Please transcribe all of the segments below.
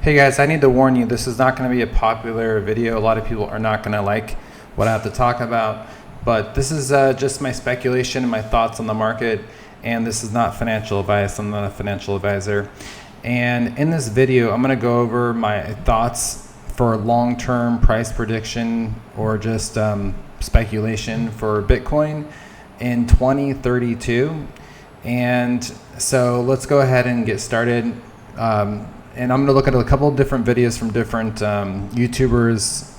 Hey guys, I need to warn you, this is not going to be a popular video. A lot of people are not going to like what I have to talk about, but this is just my speculation and my thoughts on the market, and this is not financial advice. I'm not a financial advisor. And in this video, I'm going to go over my thoughts for long-term price prediction or just speculation for Bitcoin in 2032. And so let's go ahead and get started. And I'm going to look at a couple of different videos from different YouTubers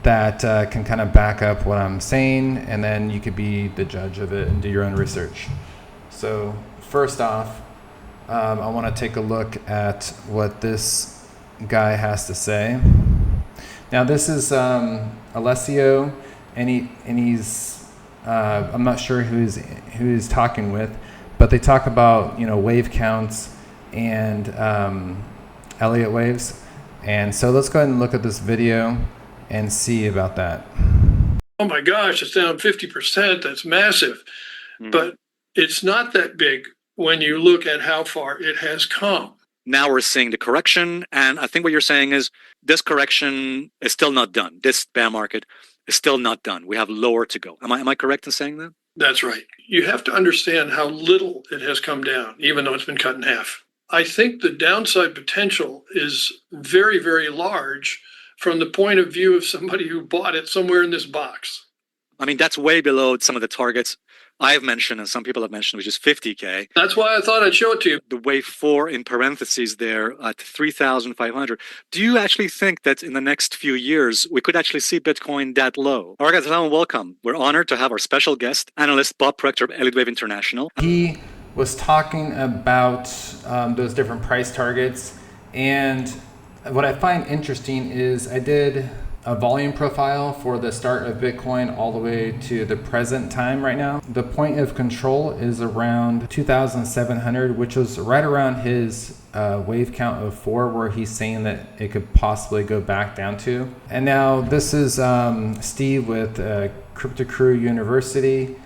that can kind of back up what I'm saying, and then you could be the judge of it and do your own research. So first off, I want to take a look at what this guy has to say. Now this is Alessio, and he's I'm not sure who he's talking with, but they talk about wave counts and Elliott waves. And so let's go ahead and look at this video and see about that. Oh my gosh, it's down 50%. That's massive. But it's not that big when you look at how far it has come. Now we're seeing the correction, and I think what you're saying is this correction is still not done. This bear market is still not done. We have lower to go. Am I correct in saying that? That's right. You have to understand how little it has come down, even though it's been cut in half. I think the downside potential is very, very large from the point of view of somebody who bought it somewhere in this box. I mean, that's way below some of the targets I've mentioned and some people have mentioned, which is 50K. That's why I thought I'd show it to you. The wave 4 in parentheses there at 3,500. Do you actually think that in the next few years, we could actually see Bitcoin that low? All right, guys, hello and welcome. We're honored to have our special guest, analyst Bob Proctor of Elliott Wave International. He was talking about those different price targets, and what I find interesting is I did a volume profile for the start of Bitcoin all the way to the present time right now. The point of control is around 2,700, which was right around his wave count of 4, where he's saying that it could possibly go back down to. And now this is Steve with Crypto Crew University.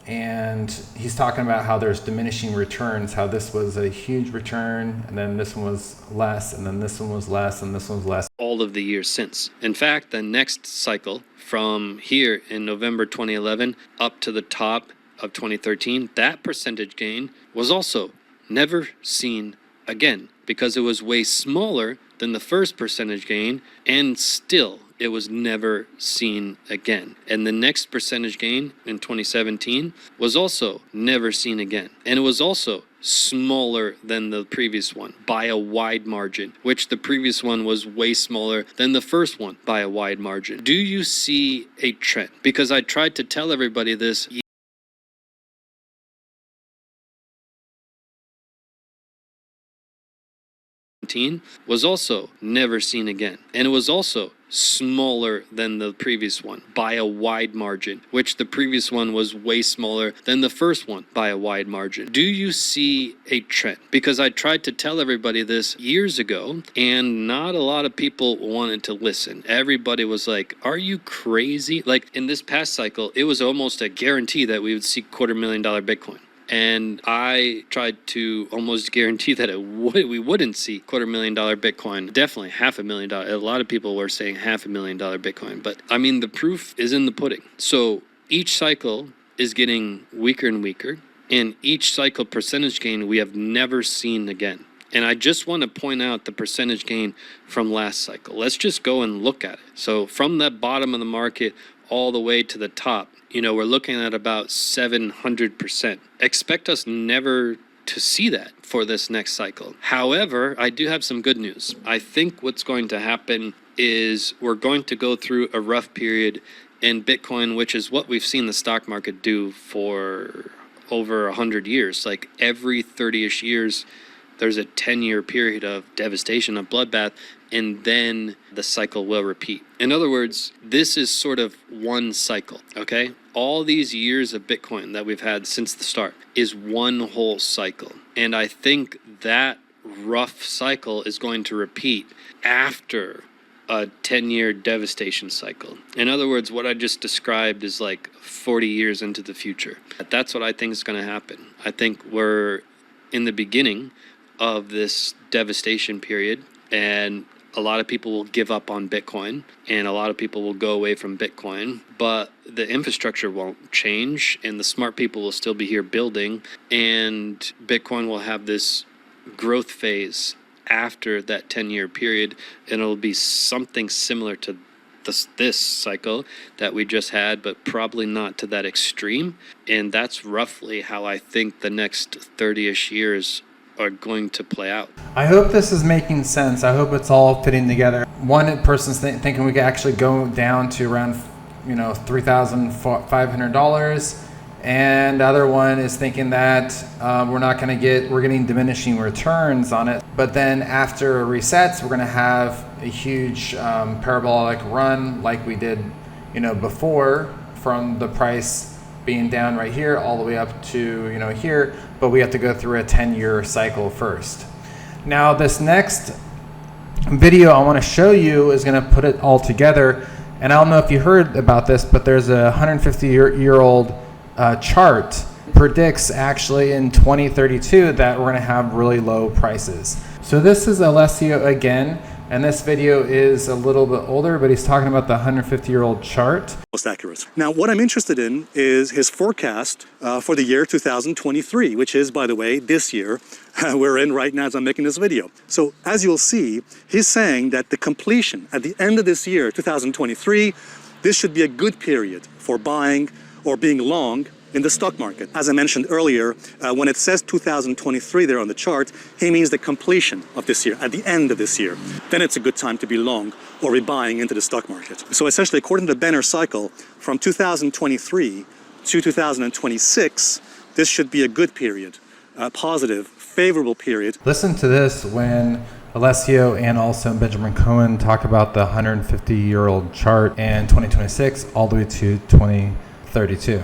And he's talking about how there's diminishing returns, how this was a huge return, and then this one was less, and then this one was less, and this one was less. All of the years since. In fact, the next cycle from here in November 2011 up to the top of 2013, that percentage gain was also never seen again, because it was way smaller than the first percentage gain, and still it was never seen again. And the next percentage gain in 2017 was also never seen again. And it was also smaller than the previous one by a wide margin, which the previous one was way smaller than the first one by a wide margin. Do you see a trend? Because I tried to tell everybody this was also never seen again, and it was also smaller than the previous one by a wide margin, which the previous one was way smaller than the first one by a wide margin. Do you see a trend? Because I tried to tell everybody this years ago, and not a lot of people wanted to listen. Everybody was like, are you crazy? Like in this past cycle, it was almost a guarantee that we would see $250,000 Bitcoin. And I tried to almost guarantee that we wouldn't see $250,000 Bitcoin. Definitely $500,000. A lot of people were saying $500,000 Bitcoin. But I mean, the proof is in the pudding. So each cycle is getting weaker and weaker. And each cycle percentage gain we have never seen again. And I just want to point out the percentage gain from last cycle. Let's just go and look at it. So from the bottom of the market all the way to the top, we're looking at about 700%. Expect us never to see that for this next cycle. However, I do have some good news. I think what's going to happen is we're going to go through a rough period in Bitcoin, which is what we've seen the stock market do for over 100 years. Like every 30-ish years, there's a 10-year period of devastation, of bloodbath, and then the cycle will repeat. In other words, this is sort of one cycle, okay? All these years of Bitcoin that we've had since the start is one whole cycle. And I think that rough cycle is going to repeat after a 10-year devastation cycle. In other words, what I just described is like 40 years into the future. That's what I think is going to happen. I think we're in the beginning of this devastation period, and a lot of people will give up on Bitcoin, and a lot of people will go away from Bitcoin, but the infrastructure won't change, and the smart people will still be here building, and Bitcoin will have this growth phase after that 10-year period, and it'll be something similar to this cycle that we just had, but probably not to that extreme. And that's roughly how I think the next 30-ish years are going to play out. I hope this is making sense. I hope it's all fitting together. One person's thinking we could actually go down to around, $3,500. And the other one is thinking that we're getting diminishing returns on it. But then after it resets, we're going to have a huge parabolic run like we did, before, from the price being down right here all the way up to, here. But we have to go through a 10-year cycle first. Now, this next video I want to show you is going to put it all together. And I don't know if you heard about this, but there's a 150-year-old chart predicts actually in 2032 that we're going to have really low prices. So this is Alessio again, and this video is a little bit older, but he's talking about the 150-year-old chart. Most accurate. Now, what I'm interested in is his forecast for the year 2023, which is, by the way, this year we're in right now as I'm making this video. So as you'll see, he's saying that the completion at the end of this year, 2023, this should be a good period for buying or being long in the stock market. As I mentioned earlier, when it says 2023 there on the chart, he means the completion of this year, at the end of this year. Then it's a good time to be long or be buying into the stock market. So essentially, according to the Benner cycle, from 2023 to 2026, this should be a good period, a positive, favorable period. Listen to this when Alessio and also Benjamin Cohen talk about the 150-year-old chart and 2026 all the way to 2032.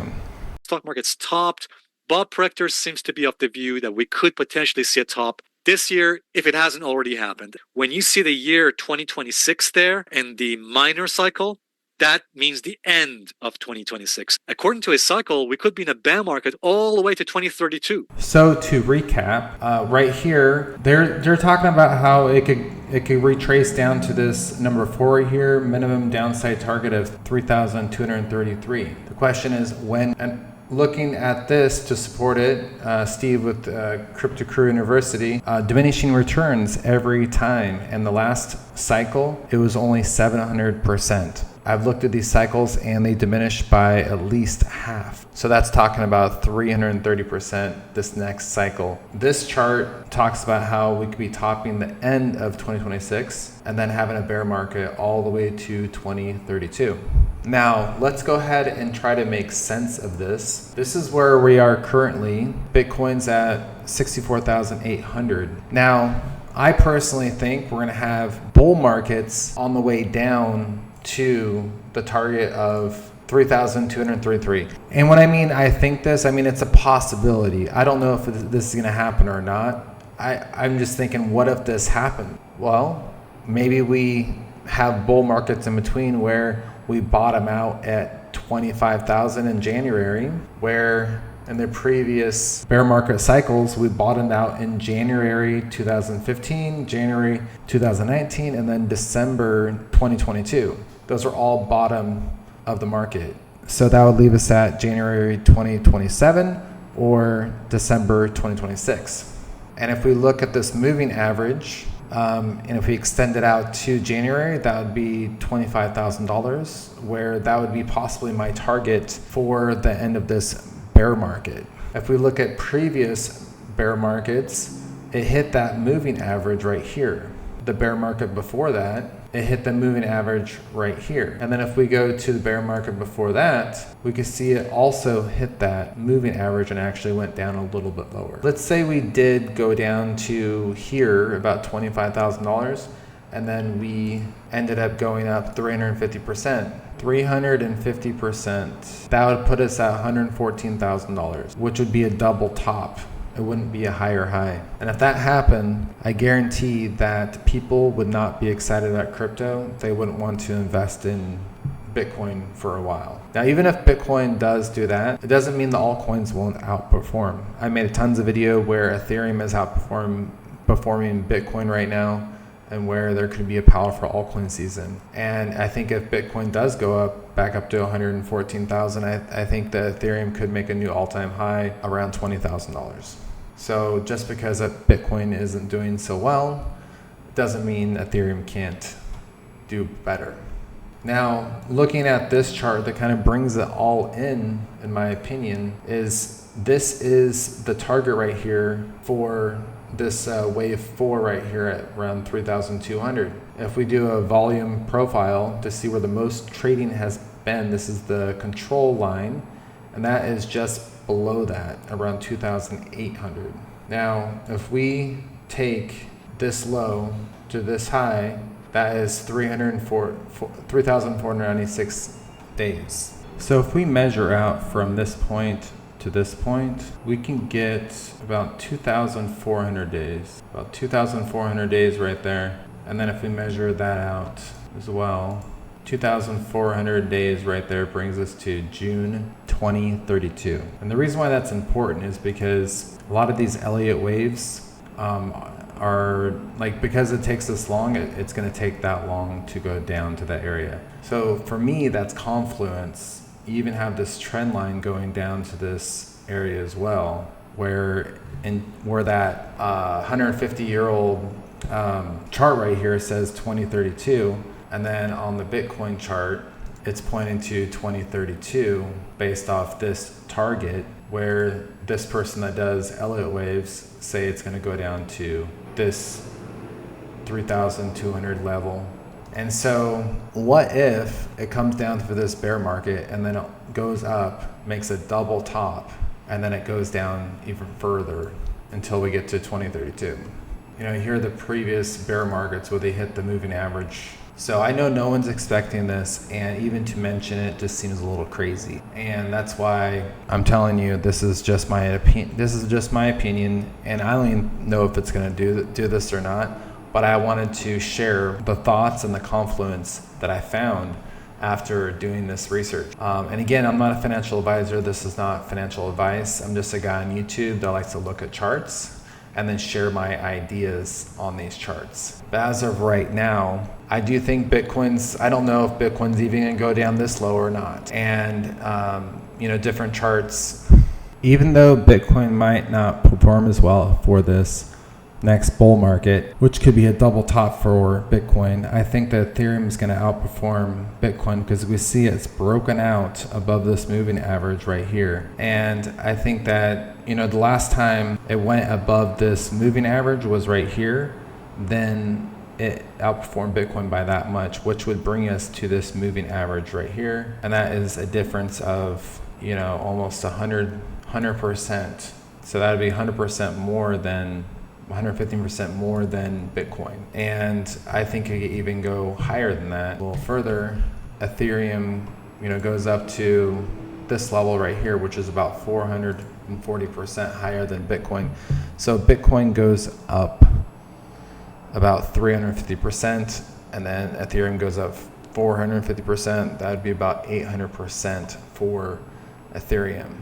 Stock market's topped. Bob Prechter seems to be of the view that we could potentially see a top this year if it hasn't already happened. When you see the year 2026 there and the minor cycle, that means the end of 2026. According to his cycle, we could be in a bear market all the way to 2032. So to recap, right here, they're talking about how it could retrace down to this number 4 here, minimum downside target of 3,233. The question is when. And looking at this to support it, Steve with Crypto Crew University, diminishing returns every time. And the last cycle, it was only 700%. I've looked at these cycles and they diminish by at least half. So that's talking about 330% this next cycle. This chart talks about how we could be topping the end of 2026 and then having a bear market all the way to 2032. Now, let's go ahead and try to make sense of this. This is where we are currently. Bitcoin's at 64,800. Now, I personally think we're going to have bull markets on the way down to the target of 3,233. And when I mean I think this, I mean it's a possibility. I don't know if this is going to happen or not. I'm just thinking, what if this happened? Well, maybe we have bull markets in between where we bottom out at 25,000 in January, where in the previous bear market cycles, we bottomed out in January 2015, January 2019, and then December 2022. Those are all bottom of the market. So that would leave us at January 2027 or December 2026. And if we look at this moving average, and if we extend it out to January, that would be $25,000, where that would be possibly my target for the end of this bear market. If we look at previous bear markets, it hit that moving average right here. The bear market before that, it hit the moving average right here. And then if we go to the bear market before that, we can see it also hit that moving average and actually went down a little bit lower. Let's say we did go down to here, about $25,000, and then we ended up going up 350%. 350%. That would put us at $114,000, which would be a double top. It wouldn't be a higher high. And if that happened, I guarantee that people would not be excited about crypto. They wouldn't want to invest in Bitcoin for a while. Now, even if Bitcoin does do that, it doesn't mean the altcoins won't outperform. I made tons of video where Ethereum has outperformed performing Bitcoin right now and where there could be a powerful altcoin season. And I think if Bitcoin does go up back up to 114,000, I think that Ethereum could make a new all-time high around $20,000. So just because that Bitcoin isn't doing so well, doesn't mean Ethereum can't do better. Now, looking at this chart that kind of brings it all in my opinion, is this is the target right here for this wave 4 right here at around 3,200. If we do a volume profile to see where the most trading has been, this is the control line, and that is just below that, around 2,800. Now, if we take this low to this high, that is 3,496 days. So if we measure out from this point to this point, we can get about 2,400 days. About 2,400 days right there. And then if we measure that out as well, 2,400 days right there brings us to June 2032. And the reason why that's important is because a lot of these Elliott waves are like, because it takes this long, it's going to take that long to go down to that area. So for me, that's confluence. You even have this trend line going down to this area as well, where that 150-year-old chart right here says 2032, and then on the Bitcoin chart, it's pointing to 2032 based off this target, where this person that does Elliott waves say it's going to go down to this 3,200 level. And so what if it comes down for this bear market and then it goes up, makes a double top, and then it goes down even further until we get to 2032? You know, here are the previous bear markets where they hit the moving average. So I know no one's expecting this, and even to mention it just seems a little crazy. And that's why I'm telling you, this is just my opinion. This is just my opinion, and I don't even know if it's going to do this or not. But I wanted to share the thoughts and the confluence that I found after doing this research. And again, I'm not a financial advisor. This is not financial advice. I'm just a guy on YouTube that likes to look at charts and then share my ideas on these charts. But as of right now, I do think I don't know if Bitcoin's even gonna go down this low or not. And you know, different charts, even though Bitcoin might not perform as well for this next bull market, which could be a double top for Bitcoin, I think that Ethereum is going to outperform Bitcoin because we see it's broken out above this moving average right here. And I think that, you know, the last time it went above this moving average was right here, then it outperformed Bitcoin by that much, which would bring us to this moving average right here. And that is a difference of, you know, almost 100%. So that would be 100% more than 115% more than Bitcoin. And I think it could even go higher than that. A little further, Ethereum, you know, goes up to this level right here, which is about 440% higher than Bitcoin. So Bitcoin goes up about 350%, and then Ethereum goes up 450%. That would be about 800% for Ethereum.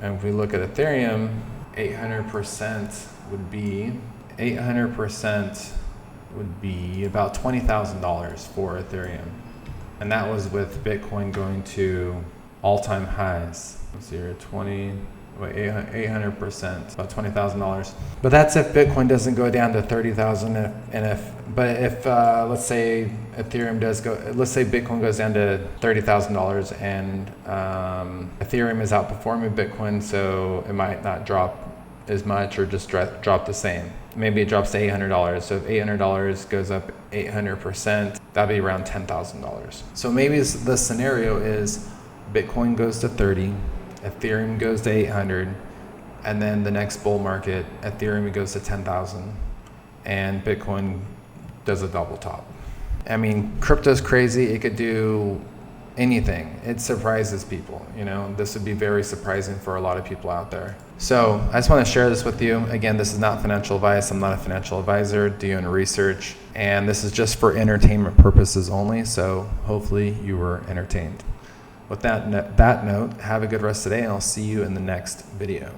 And if we look at Ethereum, 800% would be about $20,000 for Ethereum. And that was with Bitcoin going to all-time highs. Let's see here, 800%, about $20,000. But that's if Bitcoin doesn't go down to 30,000. But if let's say Ethereum does go, let's say Bitcoin goes down to $30,000 and Ethereum is outperforming Bitcoin, so it might not drop as much or just drop the same. Maybe it drops to $800. So if $800 goes up 800%, that'd be around $10,000. So maybe the scenario is Bitcoin goes to 30, Ethereum goes to 800, and then the next bull market, Ethereum goes to 10,000, and Bitcoin does a double top. I mean, crypto's crazy. It could do anything. It surprises people. You know, this would be very surprising for a lot of people out there. So I just want to share this with you. Again, this is not financial advice. I'm not a financial advisor. Do your own research. And this is just for entertainment purposes only. So hopefully you were entertained. With that note, have a good rest of the day, and I'll see you in the next video.